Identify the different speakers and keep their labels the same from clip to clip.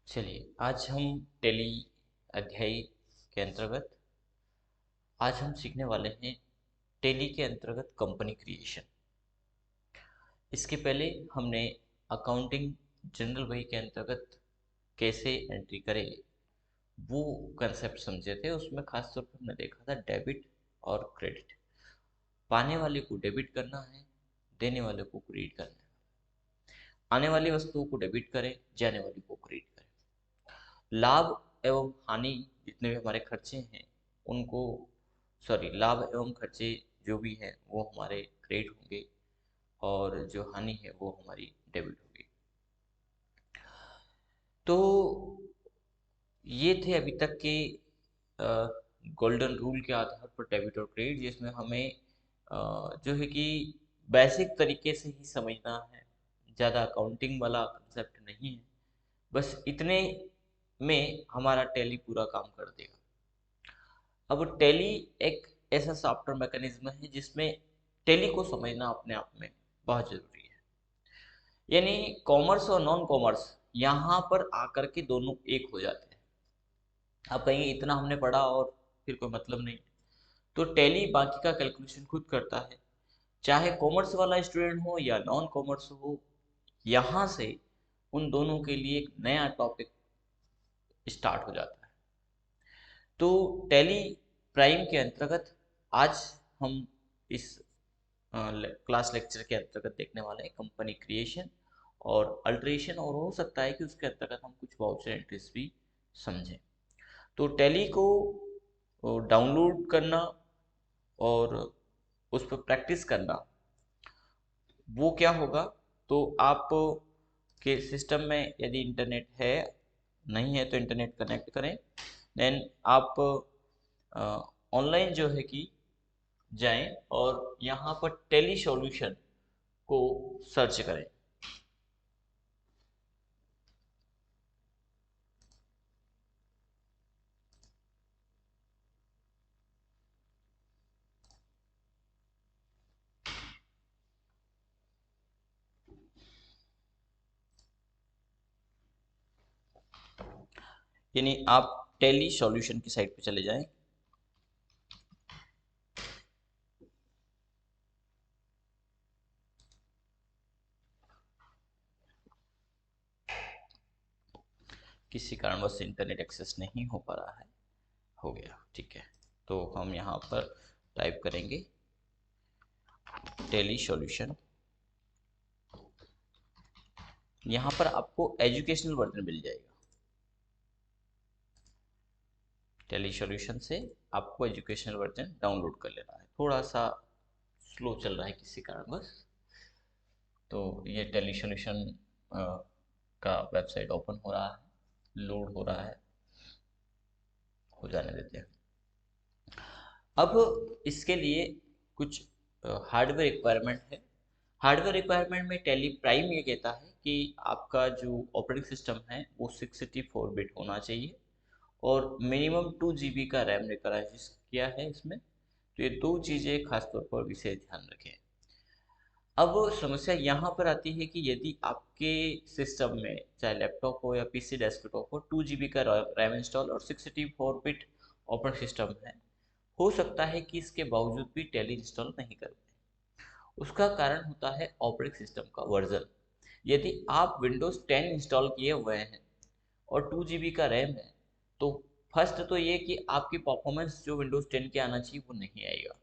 Speaker 1: चलिए आज हम टेली अध्याय के अंतर्गत आज हम सीखने वाले हैं टेली के अंतर्गत कंपनी क्रिएशन। इसके पहले हमने अकाउंटिंग जनरल वही के अंतर्गत कैसे एंट्री करें वो कंसेप्ट समझे थे। उसमें खास तौर पर हमने देखा था डेबिट और क्रेडिट। पाने वाले को डेबिट करना है, देने वाले को क्रेडिट करना है। आने वाली वस्तुओं को डेबिट करें, जाने वाली को क्रेडिट करें। लाभ एवं हानि जितने भी हमारे खर्चे हैं उनको लाभ एवं खर्चे जो भी हैं वो हमारे क्रेडिट होंगे और जो हानि है वो हमारी डेबिट होगी। तो ये थे अभी तक के गोल्डन रूल के आधार पर डेबिट और क्रेडिट, जिसमें हमें जो है कि बेसिक तरीके से ही समझना है। ज़्यादा अकाउंटिंग वाला कंसेप्ट नहीं है, बस इतने में हमारा टैली पूरा काम कर देगा। अब टैली एक ऐसा सॉफ्टवेयर मैकेनिज्म है जिसमें टैली को समझना अपने आप में बहुत जरूरी है। यानी कॉमर्स और नॉन कॉमर्स यहाँ पर आकर के दोनों एक हो जाते हैं। आप कहेंगे इतना हमने पढ़ा और फिर कोई मतलब नहीं। तो टैली बाकी का कैलकुलेशन खुद करता है, चाहे कॉमर्स वाला स्टूडेंट हो या नॉन कॉमर्स हो। यहाँ से उन दोनों के लिए एक नया टॉपिक स्टार्ट हो जाता है। तो टैली प्राइम के अंतर्गत आज हम इस क्लास लेक्चर के अंतर्गत देखने वाले हैं कंपनी क्रिएशन और अल्ट्रेशन, और हो सकता है कि उसके अंतर्गत हम कुछ वाउचर एंट्रीज भी समझें। तो टैली को डाउनलोड करना और उस पर प्रैक्टिस करना, वो क्या होगा। तो आप के सिस्टम में यदि इंटरनेट है, नहीं है तो इंटरनेट कनेक्ट करें। देन आप ऑनलाइन जो है कि जाएं और यहाँ पर टेली सॉल्यूशन को सर्च करें। यानी आप टेली सॉल्यूशन की साइट पे चले जाएं। किसी कारणवश इंटरनेट एक्सेस नहीं हो पा रहा है, हो गया, ठीक है। तो हम यहाँ पर टाइप करेंगे टेली सॉल्यूशन। यहाँ पर आपको एजुकेशनल वर्जन मिल जाएगा। टेली सॉल्यूशन से आपको एजुकेशनल वर्जन डाउनलोड कर लेना है। थोड़ा सा स्लो चल रहा है किसी कारणवश। तो ये टेली सॉल्यूशन का वेबसाइट ओपन हो रहा है, लोड हो रहा है, हो जाने देते हैं। अब इसके लिए कुछ हार्डवेयर रिक्वायरमेंट है। हार्डवेयर रिक्वायरमेंट में टेली प्राइम ये कहता है कि आपका जो ऑपरेटिंग सिस्टम है वो 64 बिट होना चाहिए और मिनिमम 2 GB का रैम रिक्वायर्ड किया है इसमें। तो ये दो चीज़ें खासतौर पर विशेष ध्यान रखें। अब समस्या यहाँ पर आती है कि यदि आपके सिस्टम में चाहे लैपटॉप हो या पीसी डेस्कटॉप हो 2 GB का रैम इंस्टॉल और 64 बिट ऑपरेटिंग सिस्टम है, हो सकता है कि इसके बावजूद भी टैली इंस्टॉल नहीं करते। उसका कारण होता है ऑपरेटिंग सिस्टम का वर्जन। यदि आप विंडोज़ 10 इंस्टॉल किए हुए हैं और 2 GB का रैम है, तो फर्स्ट तो ये कि आपकी परफॉर्मेंस जो विंडोज़ 10 के आना चाहिए वो नहीं आएगा,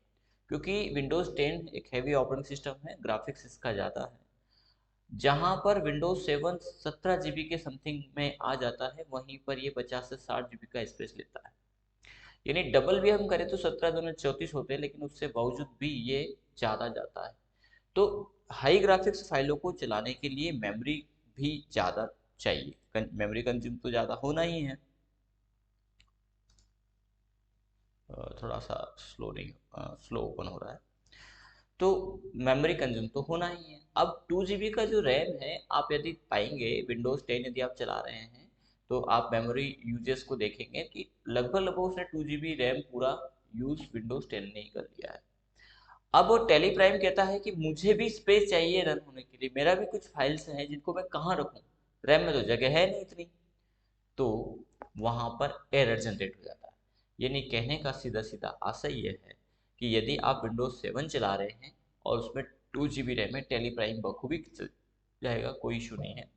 Speaker 1: क्योंकि विंडोज़ 10 एक हैवी ऑपरेटिंग सिस्टम है, ग्राफिक्स इसका ज़्यादा है। जहाँ पर विंडोज़ 7 17 GB के समथिंग में आ जाता है, वहीं पर ये 50 से 60 GB का स्पेस लेता है। यानी डबल भी हम करें तो 17 दूनी 34 होते हैं, लेकिन उससे बावजूद भी ये ज़्यादा जाता है। तो हाई ग्राफिक्स फाइलों को चलाने के लिए मेमोरी भी ज़्यादा चाहिए। मेमोरी कंज्यूम तो ज़्यादा होना ही है। थोड़ा सा स्लो नहीं, स्लो ओपन हो रहा है। तो मेमोरी कंज्यूम तो होना ही है। अब 2 GB का जो रैम है, आप यदि पाएंगे विंडोज़ 10 यदि आप चला रहे हैं तो आप मेमोरी यूजेस को देखेंगे कि लगभग लगभग उसने 2 GB रैम पूरा यूज विंडोज़ 10 ने ही कर लिया है। अब वो टेली प्राइम कहता है कि मुझे भी स्पेस चाहिए रन होने के लिए, मेरा भी कुछ फाइल्स हैं जिनको मैं कहाँ रखूँ, रैम में तो जगह है नहीं इतनी। तो वहाँ पर एरर जनरेट हो जाता है। यानी कहने का सीधा सीधा आशय ये है कि यदि आप विंडोज 7 चला रहे हैं और उसमें 2 GB रैम है, टेली प्राइम बखूबी चल जाएगा, कोई इशू नहीं है।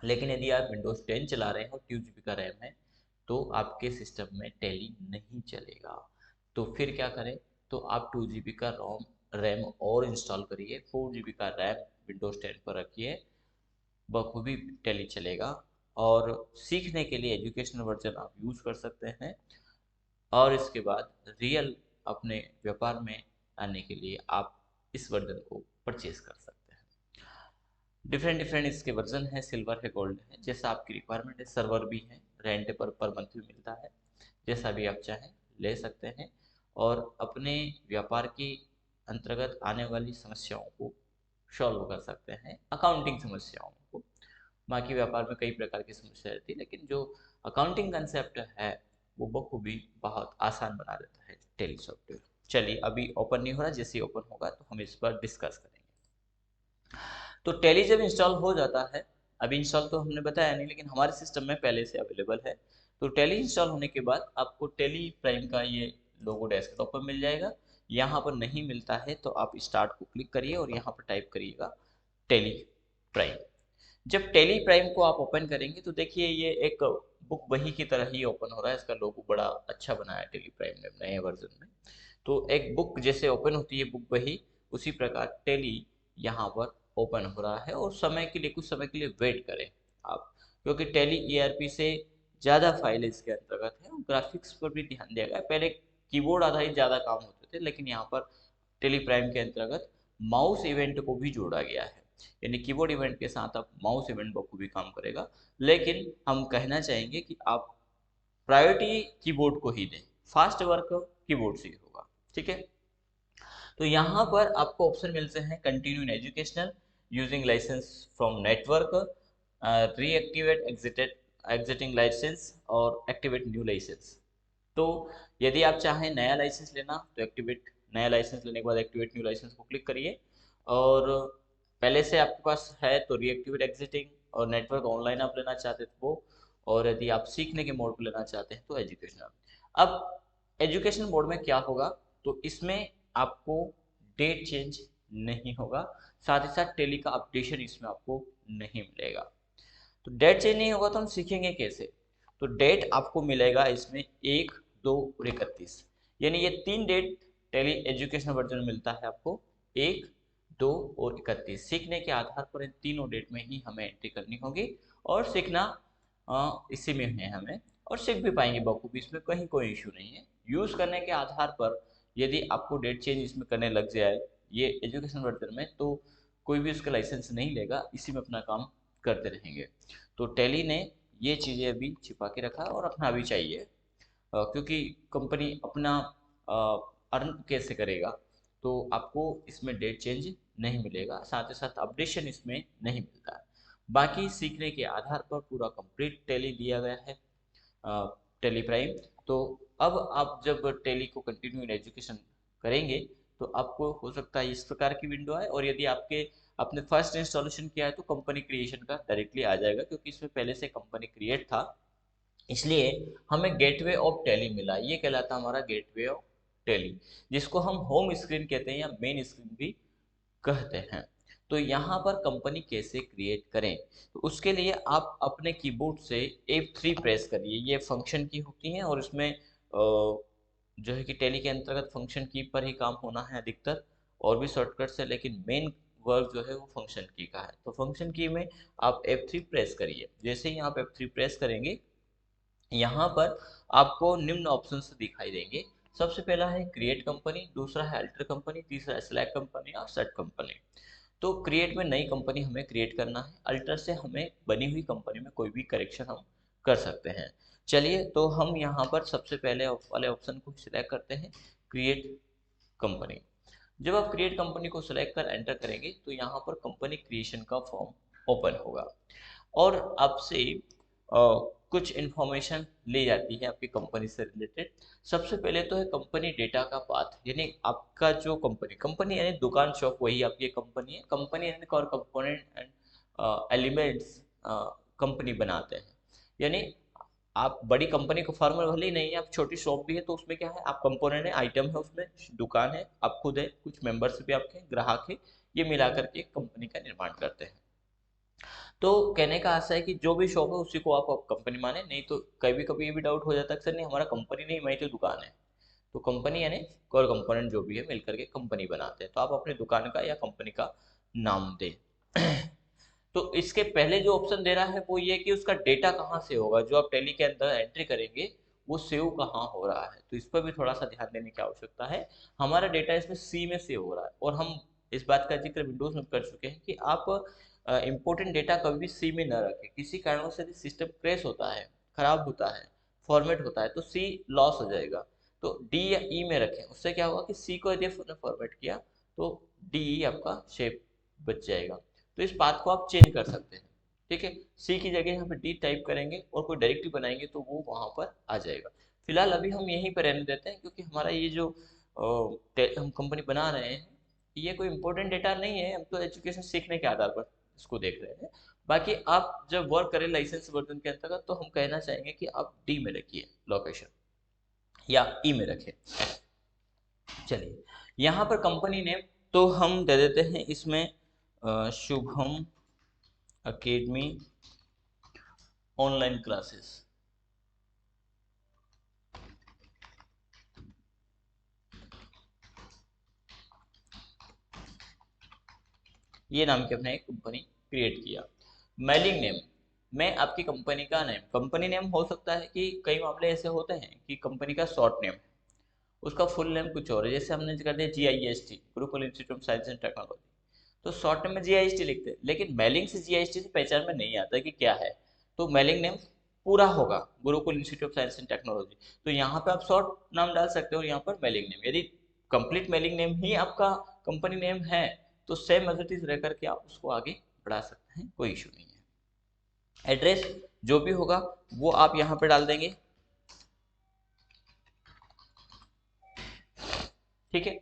Speaker 1: लेकिन यदि आप विंडोज 10 चला रहे हैं और 2 GB का रैम है, तो आपके सिस्टम में टेली नहीं चलेगा। तो फिर क्या करें? तो आप 2 GB का रैम और इंस्टॉल करिए, 4 GB का रैम विंडोज 10 पर रखिए, बखूबी टेली चलेगा। और सीखने के लिए एजुकेशनल वर्जन आप यूज़ कर सकते हैं, और इसके बाद रियल अपने व्यापार में आने के लिए आप इस वर्जन को परचेज कर सकते हैं। डिफरेंट डिफरेंट इसके वर्जन है, सिल्वर है, गोल्ड है, जैसा आपकी रिक्वायरमेंट है। सर्वर भी है, रेंट पर मंथ भी मिलता है, जैसा भी आप चाहें ले सकते हैं, और अपने व्यापार के अंतर्गत आने वाली समस्याओं को सॉल्व कर सकते हैं, अकाउंटिंग समस्याओं को। बाकी व्यापार में कई प्रकार की समस्या रहती है, लेकिन जो अकाउंटिंग कंसेप्ट है वो बखूबी बहुत आसान बना देता है टेली सॉफ्टवेयर। चलिए, अभी ओपन नहीं हो रहा, जैसे ही ओपन होगा तो हम इस पर डिस्कस करेंगे। तो टेली जब इंस्टॉल हो जाता है, अभी इंस्टॉल तो हमने बताया नहीं, लेकिन हमारे सिस्टम में पहले से अवेलेबल है। तो टेली इंस्टॉल होने के बाद आपको टेली प्राइम का ये लोगो डेस्कटॉप पर मिल जाएगा। यहाँ पर नहीं मिलता है तो आप स्टार्ट को क्लिक करिए और यहाँ पर टाइप करिएगा टेली प्राइम। जब टेली प्राइम को आप ओपन करेंगे तो देखिए ये एक बुक बही की तरह ही ओपन हो रहा है। इसका लोगो बड़ा अच्छा बनाया है टेली प्राइम ने नए वर्जन में। तो एक बुक जैसे ओपन होती है बुक बही, उसी प्रकार टेली यहाँ पर ओपन हो रहा है। और समय के लिए, कुछ समय के लिए वेट करें आप, क्योंकि टेली ईआरपी से ज़्यादा फाइल इसके अंतर्गत है, और ग्राफिक्स पर भी ध्यान दिया गया है। पहले कीबोर्ड आधारित ज़्यादा काम होते थे, लेकिन यहाँ पर टेली प्राइम के अंतर्गत माउस इवेंट को भी जोड़ा गया है। यानी कीबोर्ड इवेंट के साथ अब माउस इवेंट बखूबी काम करेगा। लेकिन हम कहना चाहेंगे कि आप प्रायोरिटी कीबोर्ड को ही दें, फास्ट वर्क कीबोर्ड से ही होगा। ठीक है, तो यहाँ पर आपको ऑप्शन मिलते हैं continue in educational, using license from network, reactivate existing license, और एक्टिवेट न्यू लाइसेंस। तो यदि आप चाहें नया लाइसेंस लेना तो एक्टिवेट, नया लाइसेंस लेने के बाद एक्टिवेट न्यू लाइसेंस को क्लिक करिए। और पहले से आपके पास है तो रीएक्टिवेट एग्जिटिंग, और नेटवर्क ऑनलाइन आप लेना चाहते थे वो, और यदि आप सीखने के मोड पर लेना चाहते हैं तो एजुकेशनल। अब एजुकेशन मोड में क्या होगा? तो इसमें आपको डेट चेंज नहीं होगा, साथ ही साथ टेली का अपडेशन इसमें आपको नहीं मिलेगा। तो डेट चेंज नहीं होगा तो हम सीखेंगे कैसे? तो डेट आपको मिलेगा इसमें 1, 2 और 31, यानी ये 3 डेट टेली एजुकेशन वर्जन में मिलता है आपको, 1, 2 और 31। सीखने के आधार पर इन तीनों डेट में ही हमें एंट्री करनी होगी, और सीखना इसी में है हमें, और सीख भी पाएंगे बखूबी, इसमें कहीं कोई इशू नहीं है। यूज़ करने के आधार पर यदि आपको डेट चेंज इसमें करने लग जाए ये एजुकेशन वर्जन में, तो कोई भी उसका लाइसेंस नहीं लेगा, इसी में अपना काम करते रहेंगे। तो टेली ने ये चीज़ें अभी छिपा के रखा और रखना भी चाहिए, क्योंकि कंपनी अपना अर्न कैसे करेगा। तो आपको इसमें डेट चेंज नहीं मिलेगा, साथ ही साथ अपडेशन इसमें नहीं मिलता है। बाकी सीखने के आधार पर पूरा कंप्लीट टेली दिया गया है, टेली प्राइम। तो अब आप जब टेली को कंटिन्यू इन एजुकेशन करेंगे तो आपको हो सकता है इस प्रकार की विंडो आए, और यदि आपने फर्स्ट इंस्टॉलेशन किया है तो कंपनी क्रिएशन का डायरेक्टली आ जाएगा, क्योंकि इसमें पहले से कंपनी क्रिएट था, इसलिए हमें गेटवे ऑफ टेली मिला। ये कहलाता है हमारा गेटवे ऑफ टेली, जिसको हम होम स्क्रीन कहते हैं या मेन स्क्रीन भी कहते हैं। तो यहाँ पर कंपनी कैसे क्रिएट करें? तो उसके लिए आप अपने कीबोर्ड से F3 प्रेस करिए। ये फंक्शन की होती हैं, और इसमें जो है कि टेली के अंतर्गत फंक्शन की पर ही काम होना है अधिकतर, और भी शॉर्टकट्स है, लेकिन मेन वर्क जो है वो फंक्शन की का है। तो फंक्शन की में आप F3 प्रेस करिए। जैसे ही आप F3 प्रेस करेंगे, यहाँ पर आपको निम्न ऑप्शंस दिखाई देंगे। सबसे पहला है क्रिएट कंपनी, दूसरा है अल्टर कंपनी, तीसरा है सेलेक्ट कंपनी, और सेट कंपनी। तो क्रिएट में नई कंपनी हमें क्रिएट करना है, अल्टर से हमें बनी हुई कंपनी में कोई भी करेक्शन हम कर सकते हैं। चलिए, तो हम यहाँ पर सबसे पहले वाले ऑप्शन को सिलेक्ट करते हैं, क्रिएट कंपनी। जब आप क्रिएट कंपनी को सिलेक्ट कर एंटर करेंगे तो यहाँ पर कंपनी क्रिएशन का फॉर्म ओपन होगा, और आपसे कुछ इन्फॉर्मेशन ली जाती है आपकी कंपनी से रिलेटेड। सबसे पहले तो है कंपनी डेटा का पाथ, यानी आपका जो कंपनी कंपनी यानी दुकान शॉप, वही आपकी कंपनी है। कंपनी यानी और कंपोनेंट एंड एलिमेंट्स कंपनी बनाते हैं, यानी आप बड़ी कंपनी को फार्मर भले ही नहीं है, आप छोटी शॉप भी है, तो उसमें क्या है, आप कंपोनेंट है, आइटम है, उसमें दुकान है, आप खुद है, कुछ मेंबर्स भी आपके ग्राहक है, ये मिला करके एक कंपनी का निर्माण करते हैं। तो कहने का आशा है कि जो भी शॉप है उसी को आप कंपनी माने, नहीं तो कभी कभी ये भी डाउट हो जाता है, सर नहीं हमारा कंपनी नहीं, हमारी तो दुकान है। तो कंपनी यानी कोर कंपोनेंट जो भी है मिलकर के कंपनी बनाते हैं, तो आप अपनी दुकान का या कंपनी का नाम दें। तो इसके पहले जो ऑप्शन दे रहा है वो ये कि उसका डेटा कहाँ से होगा, जो आप टैली के अंदर एंट्री करेंगे वो सेव कहाँ हो रहा है, तो इस पर भी थोड़ा सा ध्यान देने की आवश्यकता है। हमारा डेटा इसमें सी में सेव हो रहा है, और हम इस बात का जिक्र विंडोज में कर चुके हैं कि आप इम्पोर्टेंट डेटा कभी भी सी में न रखें। किसी कारणों से यदि सिस्टम क्रैश होता है, खराब होता है, फॉर्मेट होता है, तो सी लॉस हो जाएगा। तो डी या ई में रखें, उससे क्या होगा कि सी को यदि आपने फॉर्मेट किया तो डी ई आपका शेप बच जाएगा। तो इस बात को आप चेंज कर सकते हैं। ठीक है, सी की जगह यहाँ पे डी टाइप करेंगे और कोई डायरेक्टरी बनाएंगे तो वो वहाँ पर आ जाएगा। फिलहाल अभी हम यहीं पर रहने देते हैं, क्योंकि हमारा ये जो हम कंपनी बना रहे हैं, ये कोई इंपॉर्टेंट डेटा नहीं है, हम तो एजुकेशन सीखने के आधार पर इसको देख रहे हैं। बाकी आप जब वर्क करें लाइसेंस वर्जन के अंतर्गत, तो हम कहना चाहेंगे कि आप डी में रखिए लोकेशन, या ई में रखें। चलिए, यहाँ पर कंपनी नेम तो हम दे देते हैं इसमें शुभम अकेडमी ऑनलाइन क्लासेस। ये नाम की हमने एक कंपनी क्रिएट किया। मेलिंग नेम में आपकी कंपनी का नेम, कंपनी नेम हो सकता है कि कई मामले ऐसे होते हैं कि कंपनी का शॉर्ट नेम, उसका फुल नेम कुछ और है, जैसे हमने कर दिया GIST, Gurukul institute of science and technology, तो शॉर्ट नेम में GIST लिखते हैं, लेकिन मेलिंग से GIST से पहचान में नहीं आता कि क्या है। तो मेलिंग नेम पूरा होगा Gurukul institute of science and technology, तो यहाँ पे आप शॉर्ट नाम डाल सकते हो, यहाँ पर मेलिंग नेम। यदि कंप्लीट मेलिंग नेम ही आपका कंपनी नेम है, तो सेम एज इट इज रह करके आप उसको आगे बढ़ा सकते हैं, कोई इशू नहीं है। एड्रेस जो भी होगा वो आप यहाँ पे डाल देंगे। ठीक है,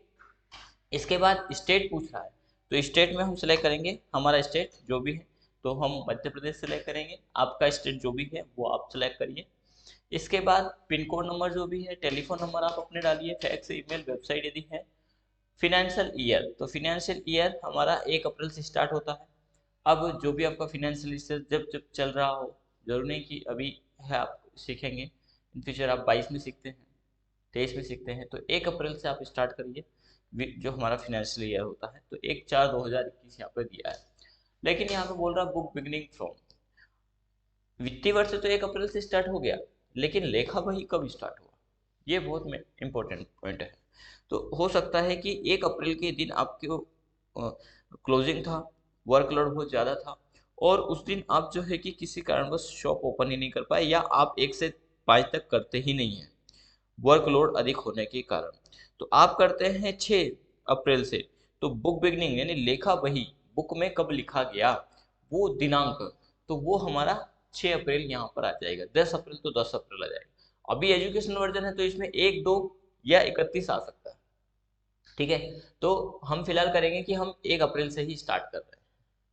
Speaker 1: इसके बाद स्टेट पूछ रहा है, तो स्टेट में हम सिलेक्ट करेंगे हमारा स्टेट जो भी है, तो हम मध्य प्रदेश सिलेक्ट करेंगे। आपका स्टेट जो भी है वो आप सिलेक्ट करिए। इसके बाद पिन कोड नंबर जो भी है, टेलीफोन नंबर आप अपने डालिए, फैक्स, ईमेल, वेबसाइट यदि है। फिनेंशियल ईयर, तो फिनेंशियल ईयर हमारा 1 अप्रैल से स्टार्ट होता है। अब जो भी आपका फिनेंशियल ईयर जब जब चल रहा हो, जरूरी नहीं कि अभी है आप सीखेंगे, इन फ्यूचर आप 22 में सीखते हैं, 23 में सीखते हैं, तो 1 अप्रैल से आप स्टार्ट करिए जो हमारा फिनेंशियल ईयर होता है। तो 1/4/2021 यहाँ पे दिया है, लेकिन यहाँ पे बोल रहा है बुक बिगनिंग फ्रॉम, वित्तीय वर्ष तो 1 अप्रैल से स्टार्ट हो गया, लेकिन लेखा बही कब स्टार्ट हुआ, ये बहुत इंपॉर्टेंट पॉइंट है। तो हो सकता है कि 1 अप्रैल के दिन आपके क्लोजिंग था, वर्कलोड बहुत ज़्यादा था, और उस दिन आप जो है कि किसी कारणवश शॉप ओपन ही नहीं कर पाए, या आप 1 से 5 तक करते ही नहीं हैं वर्कलोड अधिक होने के कारण। तो आप करते हैं 6 अप्रैल से, तो बुक बिगनिंग यानी लेखा बही, बुक में कब लिखा गया वो दिनांक, तो वो हमारा 6 अप्रैल यहाँ पर आ जाएगा। 10 अप्रैल तो 10 अप्रैल आ जाएगा। अभी एजुकेशन वर्जन है तो इसमें 1, 2 या 31 आ सकता है। ठीक है, तो हम फिलहाल करेंगे कि हम 1 अप्रैल से ही स्टार्ट कर रहे हैं।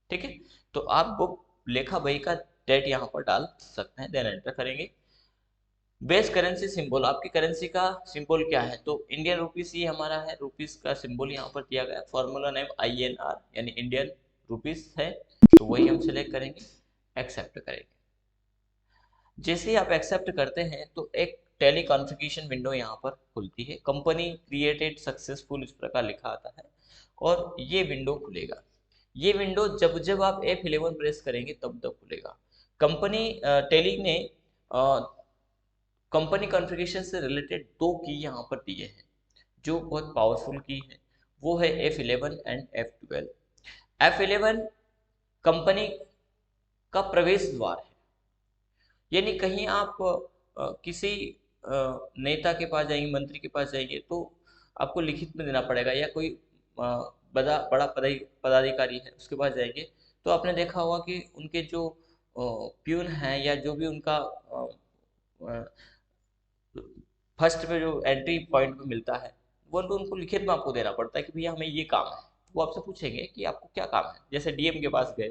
Speaker 1: ठीक है, तो आप बुक लेखा बही का डेट यहाँ पर डाल सकते हैं, देन एंटर करेंगे। बेस करेंसी सिंबल, आपकी करेंसी का सिंबल क्या है, तो इंडियन रुपीस ही हमारा है, रुपीस का सिंबल यहाँ पर दिया गया है। फॉर्मूला नेम INR यानी इंडियन रुपीस है, तो वही हम सिलेक्ट करेंगे, एक्सेप्ट करेंगे। जैसे ही आप एक्सेप्ट करते हैं तो एक टेली कॉन्फ़िगरेशन विंडो यहाँ पर खुलती है, कंपनी क्रिएटेड सक्सेसफुल इस प्रकार लिखा आता है, और ये विंडो खुलेगा। ये विंडो जब जब आप F11 प्रेस करेंगे तब तब खुलेगा। कंपनी टेली ने कंपनी कॉन्फ़िगरेशन से रिलेटेड 2 की यहाँ पर दिए हैं जो बहुत पावरफुल की है, वो है F11 and F12। F11 company का प्रवेश द्वार है, यानी कहीं आप किसी नेता के पास जाएंगे, मंत्री के पास जाएंगे, तो आपको लिखित में देना पड़ेगा, या कोई बड़ा बड़ा पदाधिकारी है उसके पास जाएंगे, तो आपने देखा होगा कि उनके जो प्यून हैं या जो भी उनका फर्स्ट पे जो एंट्री पॉइंट पे मिलता है, वो तो उनको लिखित में आपको देना पड़ता है कि भैया हमें ये काम है। वो आपसे पूछेंगे कि आपको क्या काम है, जैसे DM के पास गए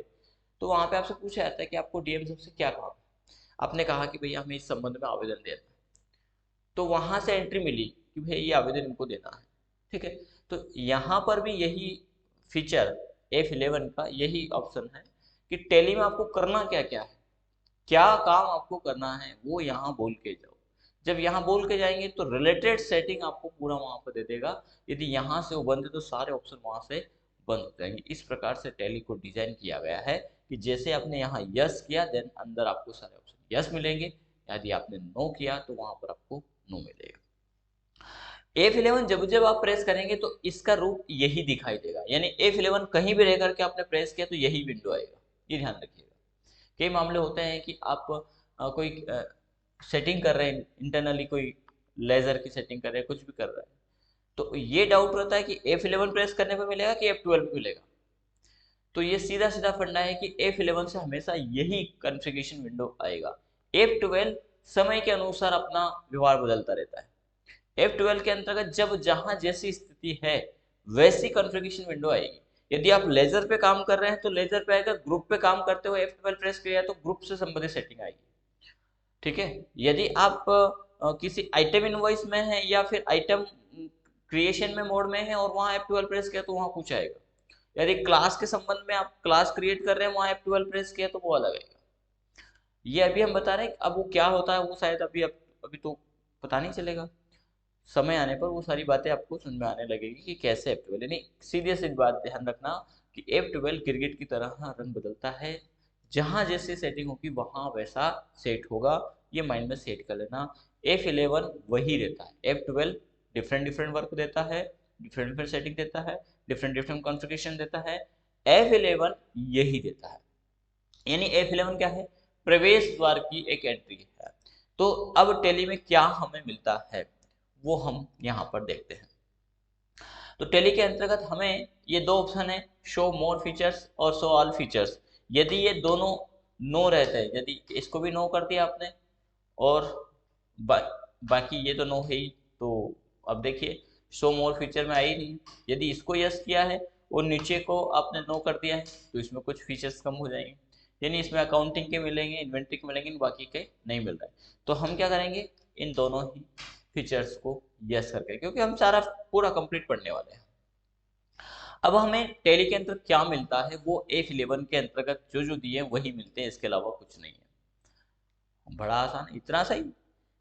Speaker 1: तो वहाँ पे आपसे पूछा जाता है कि आपको DM साहब से क्या काम है। आपने कहा कि भैया हमें इस संबंध में आवेदन देना है, तो वहां से एंट्री मिली कि भैया ये आवेदन इनको देना है, ठीक है। तो यहाँ पर भी यही फीचर F11 का यही ऑप्शन है कि टैली में आपको करना क्या क्या है, क्या काम आपको करना है वो यहाँ बोल के जाओ। जब यहाँ बोल के जाएंगे तो रिलेटेड सेटिंग आपको पूरा वहाँ पर दे देगा। यदि यहाँ से वो बंद है तो सारे ऑप्शन वहाँ से बंद हो जाएंगे। इस प्रकार से टैली को डिजाइन किया गया है कि जैसे आपने यहाँ यस किया देन अंदर आपको सारे ऑप्शन यस मिलेंगे, यदि आपने नो किया तो वहाँ पर आपको नो मिलेगा। F11 जब जब आप प्रेस करेंगे तो इसका रूप यही दिखाई देगा, यानी F11 कहीं भी रह करके आपने प्रेस किया तो यही विंडो आएगा, ये ध्यान रखिएगा। कई मामले होते हैं कि आप कोई सेटिंग कर रहे हैं इंटरनली, कोई लेजर की सेटिंग कर रहे हैं, कुछ भी कर रहे हैं, तो ये डाउट रहता है कि F11 प्रेस करने पे मिलेगा कि F12 पे मिलेगा। तो ये सीधा सीधा फंडा है कि F11 से हमेशा यही कॉन्फ़िगरेशन विंडो आएगा। F12 समय के अनुसार अपना व्यवहार बदलता रहता है। F12 के अंतर्गत जब जहां जैसी स्थिति है वैसी कॉन्फ़िगरेशन विंडो आएगी। यदि आप लेजर पे काम कर रहे हैं तो लेजर पे आएगा, ग्रुप पे काम करते हुए F12 प्रेस किया तो ग्रुप से संबंधित सेटिंग आएगी, ठीक है। यदि आप किसी आइटम इनवॉइस में है या फिर आइटम क्रिएशन में मोड में है और वहाँ F12 प्रेस किया तो वहाँ कुछ आएगा। यदि क्लास के संबंध में आप क्लास क्रिएट कर रहे हैं वहाँ F12 प्रेस किया तो वो अलग आएगा। ये अभी हम बता रहे हैं, अब वो क्या होता है वो शायद अभी तो पता नहीं चलेगा। समय आने पर वो सारी बातें आपको समझ में आने लगेगी कि कैसे F12, यानी सीधे सीधी बात ध्यान रखना कि F12 क्रिकेट की तरह रंग बदलता है, जहां जैसे सेटिंग होगी वहां वैसा सेट होगा, ये माइंड में सेट कर लेना। F11 वही रहता है, F12 डिफरेंट डिफरेंट वर्क देता है, डिफरेंट डिफरेंट सेटिंग देता है, डिफरेंट डिफरेंट कॉन्फ़िगरेशन देता है। F11 यही देता है, यानी F11 क्या है, प्रवेश द्वार की एक एंट्री है। तो अब टेली में क्या हमें मिलता है वो हम यहाँ पर देखते हैं। तो टेली के अंतर्गत हमें ये दो ऑप्शन है, शो मोर फीचर्स और शो ऑल फीचर्स। यदि ये दोनों नो रहते हैं, यदि इसको भी नो कर दिया आपने और बा, बाकी ये तो नो है ही, तो अब देखिए शो मोर फीचर में आई नहीं। यदि इसको यस किया है और नीचे को आपने नो कर दिया है तो इसमें कुछ फीचर्स कम हो जाएंगे, यानी इसमें अकाउंटिंग के मिलेंगे, इन्वेंट्री के मिलेंगे, बाकी के नहीं मिल रहा है। तो हम क्या करेंगे, इन दोनों ही फीचर्स को यस करके, क्योंकि हम सारा पूरा कंप्लीट पढ़ने वाले हैं। अब हमें टेली के अंतर्गत क्या मिलता है वो F11 के अंतर्गत जो जो दिए वही मिलते हैं, इसके अलावा कुछ नहीं है। बड़ा आसान, इतना सही,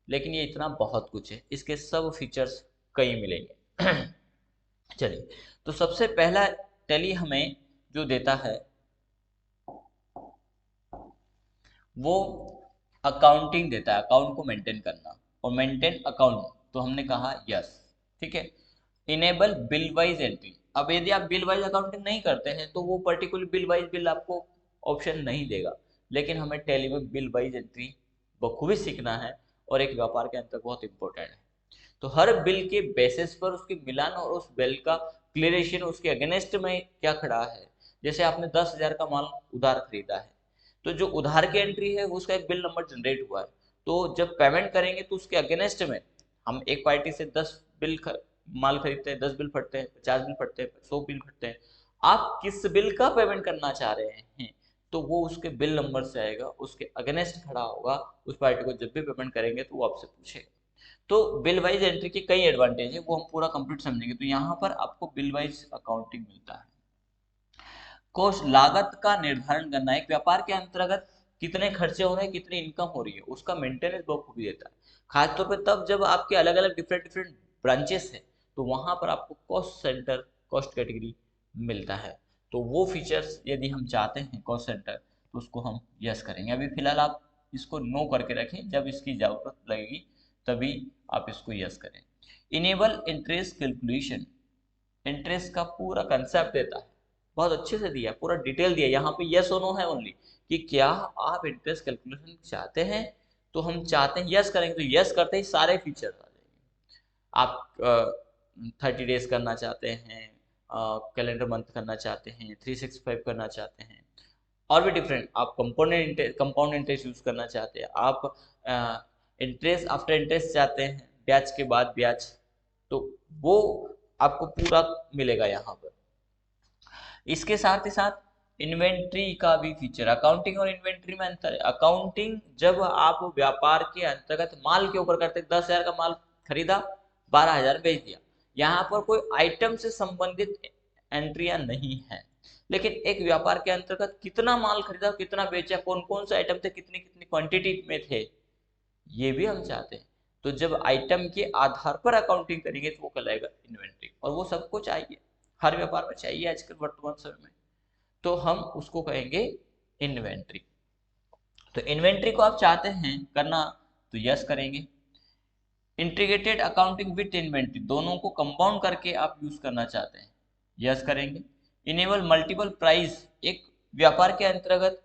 Speaker 1: लेकिन ये इतना बहुत कुछ है, इसके सब फीचर्स कई मिलेंगे। चलिए, तो सबसे पहला टेली हमें जो देता है वो अकाउंटिंग देता है, अकाउंट को मेंटेन करना, और मेंटेन अकाउंट तो हमने कहा यस, ठीक है। इनेबल बिल वाइज एंट्री, अब यदि आप बिल वाइज अकाउंटिंग नहीं करते हैं तो वो पर्टिकुलर बिल वाइज बिल आपको ऑप्शन नहीं देगा, लेकिन हमें टेली में बिल वाइज एंट्री बखूबी सीखना है, और एक व्यापार के अंदर बहुत इंपॉर्टेंट है। तो हर बिल के बेसिस पर उसके मिलान और उस बिल का क्लियरेशन उसके अगेंस्ट में क्या खड़ा है। जैसे आपने 10,000 का माल उधार खरीदा है, तो जो उधार की एंट्री है उसका एक बिल नंबर जनरेट हुआ है, तो जब पेमेंट करेंगे तो उसके अगेंस्ट में हम एक पार्टी से 10 माल खरीदते हैं, 10 बिल फटते हैं, 50 बिल फटते हैं, 100 बिल फटते हैं, आप किस बिल का पेमेंट करना चाह रहे हैं तो वो उसके बिल नंबर से आएगा, उसके अगेंस्ट खड़ा होगा। उस पार्टी को जब भी पेमेंट करेंगे तो वो आपसे पूछेगा। तो बिल वाइज एंट्री के कई एडवांटेज है, वो हम पूरा कंप्लीट समझेंगे। तो यहाँ पर आपको बिल वाइज अकाउंटिंग मिलता है। कोस्ट, लागत का निर्धारण करना, एक व्यापार के अंतर्गत कितने खर्चे हो रहे हैं, कितनी इनकम हो रही है, उसका मेंटेनेंस बखूबी देता है। खासतौर पर तब जब आपके अलग अलग डिफरेंट डिफरेंट ब्रांचेस हैं तो वहां पर आपको कॉस्ट सेंटर, कॉस्ट कैटेगरी मिलता है। तो वो फीचर्स यदि हम चाहते हैं कॉस्ट सेंटर तो उसको हम यस करेंगे। अभी फिलहाल आप इसको नो करके रखें, जब इसकी जरूरत लगेगी तभी आप इसको यस करें। इनेबल इंटरेस्ट कैलकुलेशन, इंटरेस्ट का पूरा कंसेप्ट देता है, बहुत अच्छे से दिया, पूरा डिटेल दिया। यहाँ पे यस और नो है ओनली, कि क्या आप इंटरेस्ट कैलकुलेशन चाहते हैं, तो हम चाहते हैं यस करेंगे, तो यस करते ही सारे फीचर आ जाएंगे। आप 30 डेज करना चाहते हैं, कैलेंडर मंथ करना चाहते हैं, 365 करना चाहते हैं, और भी डिफरेंट, आप कंपाउंड इंटरेस्ट यूज करना चाहते हैं, आप इंटरेस्ट आफ्टर इंटरेस्ट चाहते हैं, ब्याज के बाद ब्याज, तो वो आपको पूरा मिलेगा यहाँ पर। इसके साथ ही साथ इन्वेंट्री का भी फीचर, अकाउंटिंग और इन्वेंट्री में अंतर है। अकाउंटिंग जब आप व्यापार के अंतर्गत माल के ऊपर करते हैं, 10,000 का माल खरीदा, 12,000 बेच दिया, यहाँ पर कोई आइटम से संबंधित एंट्रियां नहीं है। लेकिन एक व्यापार के अंतर्गत कितना माल खरीदा, कितना बेचा, कौन कौन से आइटम थे, कितनी कितनी क्वांटिटी में थे, ये भी हम चाहते हैं। तो जब आइटम के आधार पर अकाउंटिंग करेंगे तो वो कहलाएगा इन्वेंट्री, और वो सबको चाहिए, हर व्यापार में चाहिए आजकल वर्तमान समय में, तो हम उसको कहेंगे इन्वेंट्री। तो इन्वेंट्री को आप चाहते हैं करना तो यस करेंगे। इंटीग्रेटेड अकाउंटिंग विद इन्वेंट्री, दोनों को कंपाउंड करके आप यूज करना चाहते हैं, यस करेंगे। इनेबल मल्टीपल प्राइस, एक व्यापार के अंतर्गत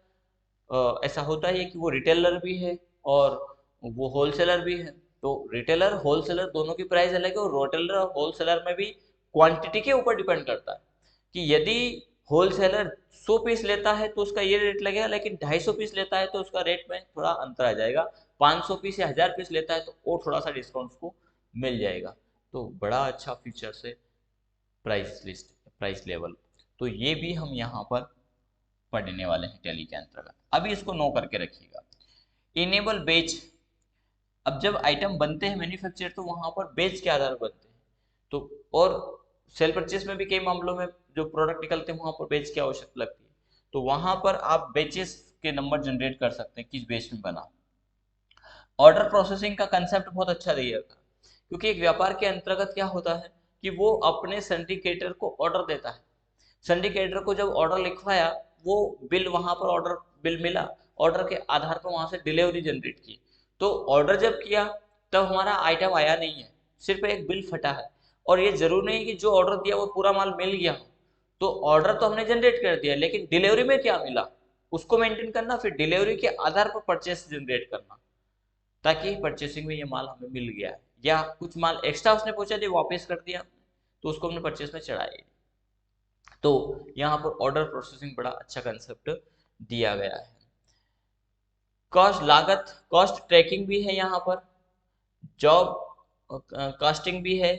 Speaker 1: ऐसा होता है कि वो रिटेलर भी है और वो होलसेलर भी है। तो रिटेलर होलसेलर दोनों की प्राइस अलग है, और रिटेलर और होलसेलर में भी क्वांटिटी के ऊपर डिपेंड करता है कि यदि होलसेलर 100 पीस लेता है तो उसका ये रेट लगेगा, लेकिन 250 पीस लेता है तो उसका रेट में थोड़ा अंतर आ जाएगा, 500 पीस या 1000 पीस लेता है तो और थोड़ा सा डिस्काउंट उसको मिल जाएगा। तो बड़ा अच्छा फीचर्स है प्राइस लिस्ट, प्राइस लेवल। तो ये भी हम यहाँ पर पढ़ने वाले हैं टैली के अंतर्गत। अभी इसको नो करके रखिएगा। इनेबल बेच, अब जब आइटम बनते हैं मैन्युफैक्चर तो वहां पर बेच के आधार पर बनते हैं, तो और सेल परचेस में भी कई मामलों में जो प्रोडक्ट निकलते हैं वहां पर बेच की आवश्यकता लगती है, तो वहां पर आप बेचेस के नंबर जनरेट कर सकते हैं किस बेच में बना। ऑर्डर प्रोसेसिंग का कंसेप्ट बहुत अच्छा दिया था, क्योंकि एक व्यापार के अंतर्गत क्या होता है कि वो अपने सिंडिकेटर को ऑर्डर देता है, सिंडिकेटर को जब ऑर्डर लिखवाया, वो बिल वहां पर ऑर्डर बिल मिला, ऑर्डर के आधार पर वहां से डिलीवरी जनरेट की, तो ऑर्डर जब किया तब हमारा आइटम आया नहीं है, सिर्फ एक बिल फटा है। और ये जरूर नहीं कि जो ऑर्डर दिया वो पूरा माल मिल गया हो, तो ऑर्डर तो हमने जनरेट कर दिया, लेकिन डिलीवरी में क्या मिला उसको मेंटेन करना, फिर डिलीवरी के आधार पर परचेस जनरेट करना, ताकि परचेसिंग में ये माल हमें मिल गया है, या कुछ माल एक्स्ट्रा उसने पहुंचा दिया वापस कर दिया तो उसको हमने परचेस में चढ़ाया। तो यहाँ पर ऑर्डर प्रोसेसिंग बड़ा अच्छा कंसेप्ट दिया गया है। कॉस्ट, लागत कॉस्ट ट्रैकिंग भी है यहाँ पर, जॉब कॉस्टिंग भी है,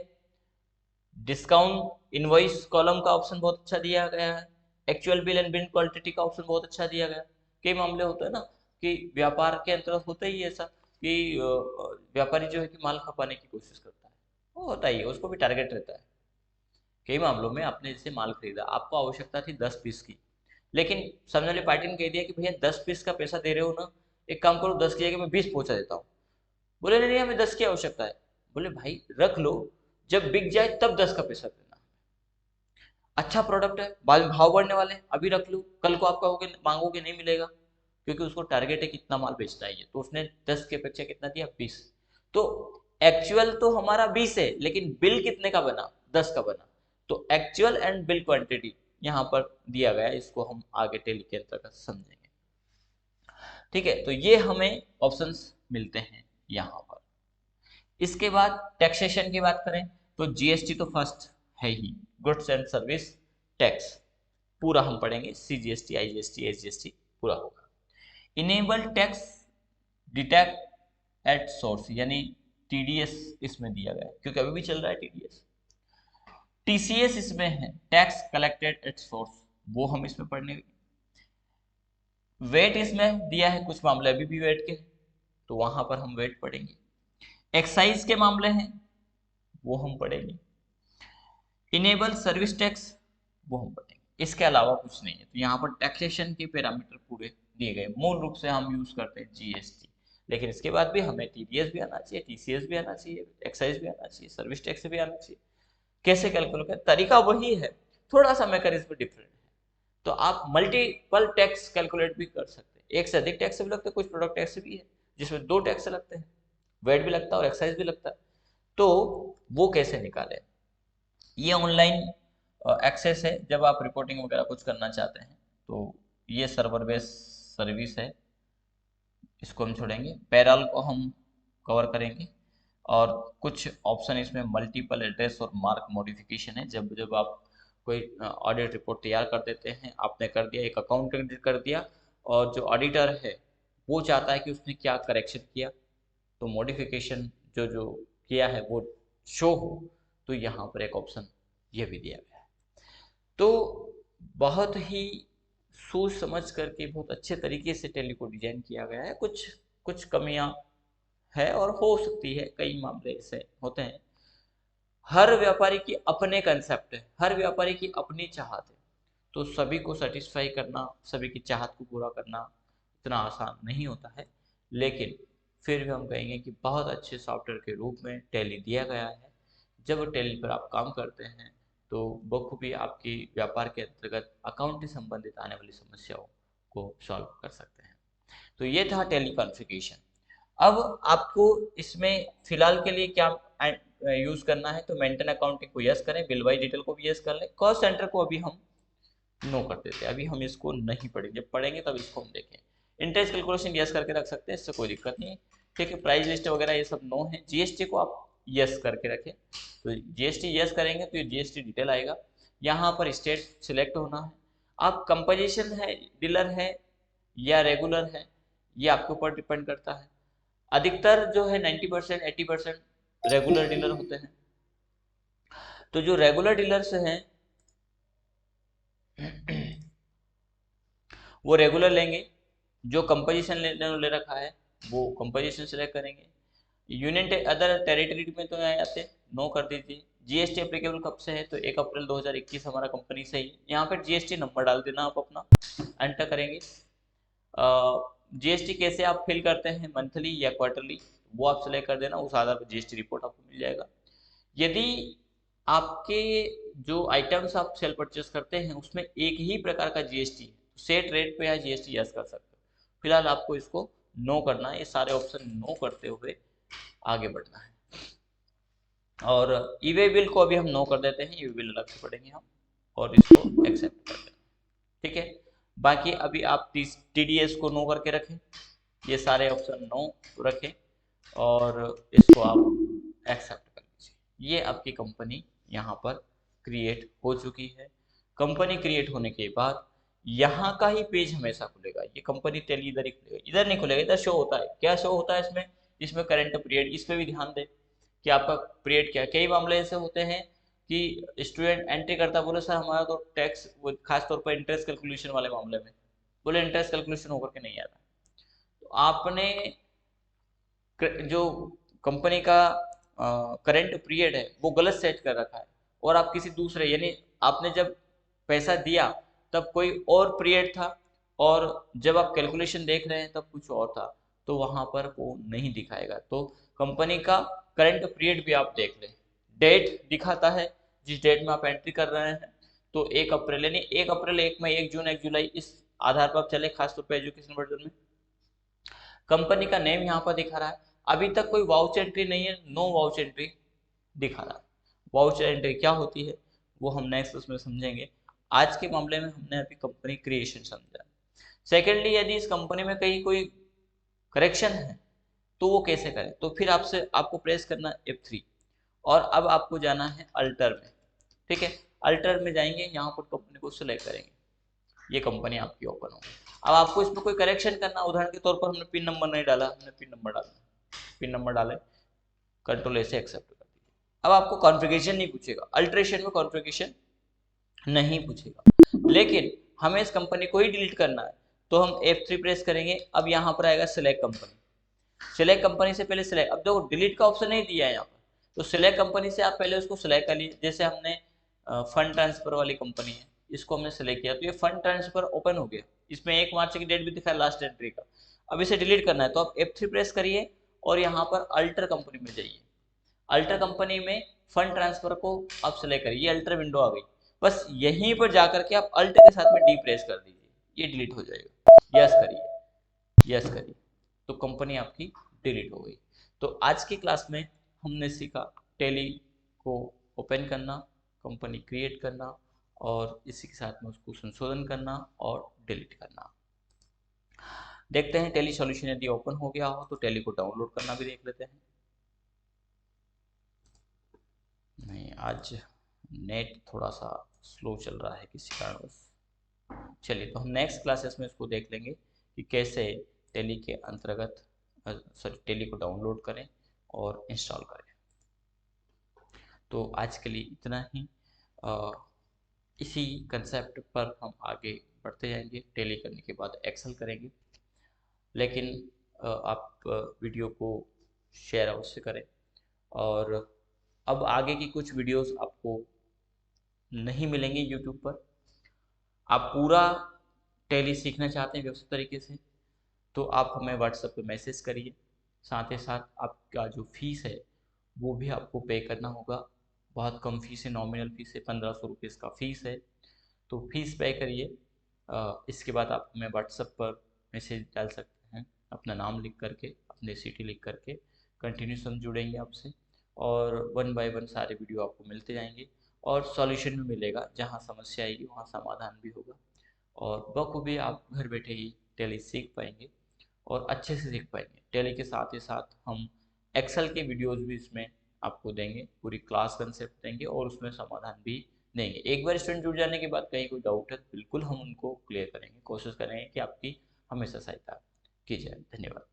Speaker 1: डिस्काउंट इनवॉइस कॉलम का ऑप्शन बहुत अच्छा दिया गया है, actual bill and bill quantity का ऑप्शन बहुत अच्छा दिया गया है। कई मामले होते हैं ना कि व्यापार के अंतर्गत होता ही ऐसा कि व्यापारी जो है कि माल खपाने की कोशिश करता है, वो होता ही है, उसको भी टारगेट रहता है। कई मामलों में आपने जैसे माल खरीदा, आपको आवश्यकता थी 10 पीस की, लेकिन सामने वाली पार्टी ने कह दिया कि भैया 10 पीस का पैसा दे रहे हो ना, एक काम करो 10 की जगह मैं 20 पहुंचा देता हूँ। बोले नहीं नहीं, हमें 10 की आवश्यकता है। बोले भाई रख लो, जब बिक जाए तब 10 का पैसा देना, अच्छा प्रोडक्ट है, बाद में भाव बढ़ने वाले हैं, अभी रख लो, कल को आप कहोगे मांगोगे नहीं मिलेगा, क्योंकि उसको टारगेट है कितना माल बेचना है, तो उसने 10 के अपेक्षा कितना दिया, 20। तो एक्चुअल तो हमारा 20 है, लेकिन बिल कितने का बना, 10 का बना। तो एक्चुअल एंड बिल क्वांटिटी यहाँ पर दिया गया है, इसको हम आगे टेली के अंतर्गत समझेंगे। ठीक है, तो ये हमें ऑप्शंस मिलते हैं यहाँ पर। इसके बाद टैक्सेशन की बात करें तो जीएसटी तो फर्स्ट है ही, गुड्स एंड सर्विस टैक्स पूरा हम पढ़ेंगे, सीजीएसटी आईजीएसटी एसजीएसटी पूरा होगा। Enable tax detect at source, यानी टीडीएस इसमें दिया गया है, क्योंकि अभी भी चल रहा है टीडीएस। टीसीएस इसमें है, टैक्स कलेक्टेड एट सोर्स, वो हम इसमें पढ़ने। वेट इसमें दिया है, कुछ मामले अभी भी वेट के, तो वहां पर हम वेट पढ़ेंगे। एक्साइज के मामले हैं, वो हम पढ़ेंगे। इनेबल सर्विस टैक्स, वो हम पढ़ेंगे। इसके अलावा कुछ नहीं है, तो यहाँ पर टैक्सेशन के पैरामीटर पूरे दिए गए, मूल रूप से हम यूज करते हैं जीएसटी, लेकिन इसके बाद भी हमें टीडीएस भी आना चाहिए, टीसीएस भी आना चाहिए, एक्साइज भी आना चाहिए, सर्विस टैक्स भी आना चाहिए। कैसे कैलकुलेट करें, तरीका वही है, थोड़ा सा मैकेनिज्म डिफरेंट है। तो आप मल्टीपल टैक्स कैलकुलेट भी कर सकते हैं, एक से अधिक टैक्स भी लगते हैं, कुछ प्रोडक्ट टैक्स भी है जिसमें 2 टैक्स लगते हैं, वेट भी लगता है और एक्साइज भी लगता है। तो वो कैसे निकालें, ये ऑनलाइन एक्सेस है, जब आप रिपोर्टिंग वगैरह कुछ करना चाहते हैं तो ये सर्वर बेस्ड सर्विस है, इसको हम छोड़ेंगे। पैरल को हम कवर करेंगे, और कुछ ऑप्शन इसमें मल्टीपल एड्रेस और मार्क मॉडिफिकेशन है, जब जब आप कोई ऑडिट रिपोर्ट तैयार कर देते हैं, आपने कर दिया, एक अकाउंटेंट कर दिया, और जो ऑडिटर है वो चाहता है कि उसने क्या करेक्शन किया, तो मॉडिफिकेशन जो जो किया है वो शो हो, तो यहाँ पर एक ऑप्शन ये भी दिया गया है। तो बहुत ही सोच समझ करके बहुत अच्छे तरीके से टैली को डिजाइन किया गया है। कुछ कुछ कमियां है और हो सकती है, कई मामले ऐसे होते हैं। हर व्यापारी की अपने कंसेप्ट है, हर व्यापारी की अपनी चाहत है, तो सभी को सेटिस्फाई करना, सभी की चाहत को पूरा करना इतना आसान नहीं होता है। लेकिन फिर भी हम कहेंगे कि बहुत अच्छे सॉफ्टवेयर के रूप में टैली दिया गया है। जब टैली पर आप काम करते हैं तो बखूबी आपकी व्यापार के अंतर्गत अकाउंट से संबंधित आने वाली समस्याओं को सॉल्व कर सकते हैं। तो ये था टैली कॉन्फ़िगरेशन। अब आपको इसमें फिलहाल के लिए क्या यूज़ करना है, तो मेंटेन अकाउंटिंग को यस करें, बिल बाई डिटेल को भी यस कर लें, कॉस्ट सेंटर को अभी हम नो कर देते हैं, अभी हम इसको नहीं पढ़ेंगे, जब पढ़ेंगे तब इसको हम देखें। इंटरेस्ट कैलकुलेशन यस करके रख सकते हैं, इससे कोई दिक्कत नहीं है। ठीक है, प्राइस लिस्ट वगैरह ये सब नो है। जीएसटी को आप यस करके रखें, तो जीएसटी यस करेंगे तो ये जीएसटी डिटेल आएगा। यहाँ पर स्टेट सिलेक्ट होना है। आप कंपोजिशन है, डीलर है या रेगुलर है, ये आपके ऊपर डिपेंड करता है। अधिकतर जो है 90% 80% रेगुलर डीलर होते हैं। तो जो रेगुलर डीलर्स हैं वो रेगुलर लेंगे, जो कंपोजिशन ले रखा है वो कंपोजिशन सेलेक्ट करेंगे। यूनियन अदर टेरिटरी में तो यहाँ आते नो कर दीजिए। जीएसटी एप्लीकेबल कब से है, तो 1 अप्रैल 2021 हमारा कंपनी से ही। यहाँ पर जीएसटी नंबर डाल देना आप अपना, एंटर करेंगे। जीएसटी कैसे आप फिल करते हैं, मंथली या क्वार्टरली, वो आप सेलेक्ट कर देना, उस आधार पर जीएसटी रिपोर्ट आपको मिल जाएगा। यदि आपके जो आइटम्स आप सेल परचेस करते हैं उसमें एक ही प्रकार का जीएसटी है, सेट रेट पे या जीएसटी यस कर सकते हो। फिलहाल आपको इसको नो करना है, ये सारे ऑप्शन नो करते हुए आगे बढ़ना है। और ई वे बिल को अभी हम नो कर देते हैं, ई वे बिल अलग से पढ़ेंगे हम, और इसको एक्सेप्ट कर देते हैं। ठीक है, बाकी अभी आप टीडीएस को नो करके रखें, ये सारे ऑप्शन नो रखें और इसको आप एक्सेप्ट कर लीजिए। ये आपकी कंपनी यहाँ पर क्रिएट हो चुकी है। कंपनी क्रिएट होने के बाद यहाँ का ही पेज हमेशा खुलेगा, ये कंपनी टैली इधर ही खुलेगा, इधर नहीं खुलेगा, इधर शो होता है। क्या शो होता है इसमें, इसमें करंट पीरियड, इस पर भी ध्यान दें कि आपका पीरियड क्या है। कई मामले ऐसे होते हैं कि स्टूडेंट एंट्री करता, बोले सर हमारा तो टैक्स, खास तौर पर इंटरेस्ट कैलकुलेशन वाले मामले में, बोले इंटरेस्ट कैलकुलेशन होकर के नहीं आता। तो आपने जो कंपनी का करंट पीरियड है वो गलत सेट कर रखा है, और आप किसी दूसरे, यानी आपने जब पैसा दिया तब कोई और पीरियड था, और जब आप कैलकुलेशन देख रहे हैं तब कुछ और था, तो वहां पर वो नहीं दिखाएगा। तो कंपनी का करंट पीरियड भी आप देख लें, डेट दिखाता है जिस डेट में आप एंट्री कर रहे हैं, तो 1 अप्रैल, यानी 1 अप्रैल, 1 मई, 1 जून, 1 जुलाई, इस आधार पर आप चले, खासतौर पर एजुकेशन वर्जन में। कंपनी का नेम यहाँ पर दिखा रहा है, अभी तक कोई वाउच एंट्री नहीं है, नो वाउच एंट्री दिखा रहा है। वाउच एंट्री क्या होती है वो हम नेक्स्ट उसमें समझेंगे। आज के मामले में हमने अभी कंपनी क्रिएशन समझा। सेकेंडली, यदि इस कंपनी में कहीं कोई करेक्शन है तो वो कैसे करें, तो फिर आपसे आपको प्रेस करना F3, और अब आपको जाना है अल्टर में। ठीक है, अल्टर में जाएंगे, यहाँ पर कंपनी को सिलेक्ट करेंगे, ये कंपनी आपकी ओपन होगी। अब आपको इसमें कोई करेक्शन करना, उदाहरण के तौर पर हमने पिन नंबर नहीं डाला, हमने पिन नंबर डाला, पिन नंबर डाले, कंट्रोल ऐसे एक्सेप्ट कर दीजिए। अब आपको कॉन्फ़िगरेशन नहीं पूछेगा, अल्ट्रेशन में कॉन्फ़िगरेशन नहीं पूछेगा। लेकिन हमें इस कंपनी को ही डिलीट करना है, तो हम F3 प्रेस करेंगे। अब यहाँ पर आएगा सिलेक्ट कंपनी, सिलेक्ट कंपनी से पहले सिलेक्ट, अब देखो डिलीट का ऑप्शन नहीं दिया है यहाँ पर, तो सिलेक्ट कंपनी से आप पहले उसको सिलेक्ट कर लीजिए। जैसे हमने फंड ट्रांसफर वाली कंपनी है, इसको हमने सेलेक्ट किया, तो ये फंड ट्रांसफर ओपन हो गया, इसमें 1 मार्च की डेट भी दिखा है लास्ट एंट्री का। अब इसे डिलीट करना है, तो आप F3 प्रेस करिए और यहाँ पर अल्टर कंपनी में जाइए। अल्टर कंपनी में फंड ट्रांसफर को आप सेलेक्ट करिए, ये अल्टर विंडो आ गई। बस यहीं पर जाकर के आप अल्ट के साथ में डी प्रेस कर दीजिए, ये डिलीट हो जाएगा। यस करिए, यस करिए, तो कंपनी आपकी डिलीट हो गई। तो आज की क्लास में हमने सीखा टैली को ओपन करना, कंपनी क्रिएट करना, और इसी के साथ में उसको संशोधन करना और डिलीट करना। देखते हैं टैली सॉल्यूशन यदि ओपन हो गया हो तो टैली को डाउनलोड करना भी देख लेते हैं। नहीं, आज नेट थोड़ा सा स्लो चल रहा है किसी कारणवश। चलिए, तो हम नेक्स्ट क्लासेस में इसको देख लेंगे कि कैसे टैली के अंतर्गत, सॉरी, टैली को डाउनलोड करें और इंस्टॉल करें। तो आज के लिए इतना ही। इसी कंसेप्ट पर हम आगे पढ़ते जाएंगे। टैली करने के बाद एक्सेल करेंगे। लेकिन आप वीडियो को शेयर अवश्य करें। और अब आगे की कुछ वीडियोस आपको नहीं मिलेंगे यूट्यूब पर। आप पूरा टैली सीखना चाहते हैं व्यवस्थित तरीके से, तो आप हमें व्हाट्सएप पे मैसेज करिए। साथ ही साथ आपका जो फीस है वो भी आपको पे करना होगा। बहुत कम फीस है, नॉमिनल फीस है, 1500 रुपये इसका फीस है। तो फीस पे करिए। इसके बाद आप हमें व्हाट्सएप पर मैसेज डाल सकते हैं, अपना नाम लिख करके, अपनी सिटी लिख करके। कंटिन्यूस हम जुड़ेंगे आपसे, और वन बाय वन सारे वीडियो आपको मिलते जाएंगे। और सॉल्यूशन भी मिलेगा, जहाँ समस्या आएगी वहाँ समाधान भी होगा। और बखूबी आप घर बैठे ही टैली सीख पाएंगे और अच्छे से सीख पाएंगे। टैली के साथ ही साथ हम एक्सेल के वीडियोस भी इसमें आपको देंगे, पूरी क्लास कंसेप्ट देंगे और उसमें समाधान भी देंगे। एक बार स्टूडेंट जुड़ जाने के बाद कहीं कोई डाउट है बिल्कुल हम उनको क्लियर करेंगे, कोशिश करेंगे कि आपकी हमेशा सहायता की जाए। धन्यवाद।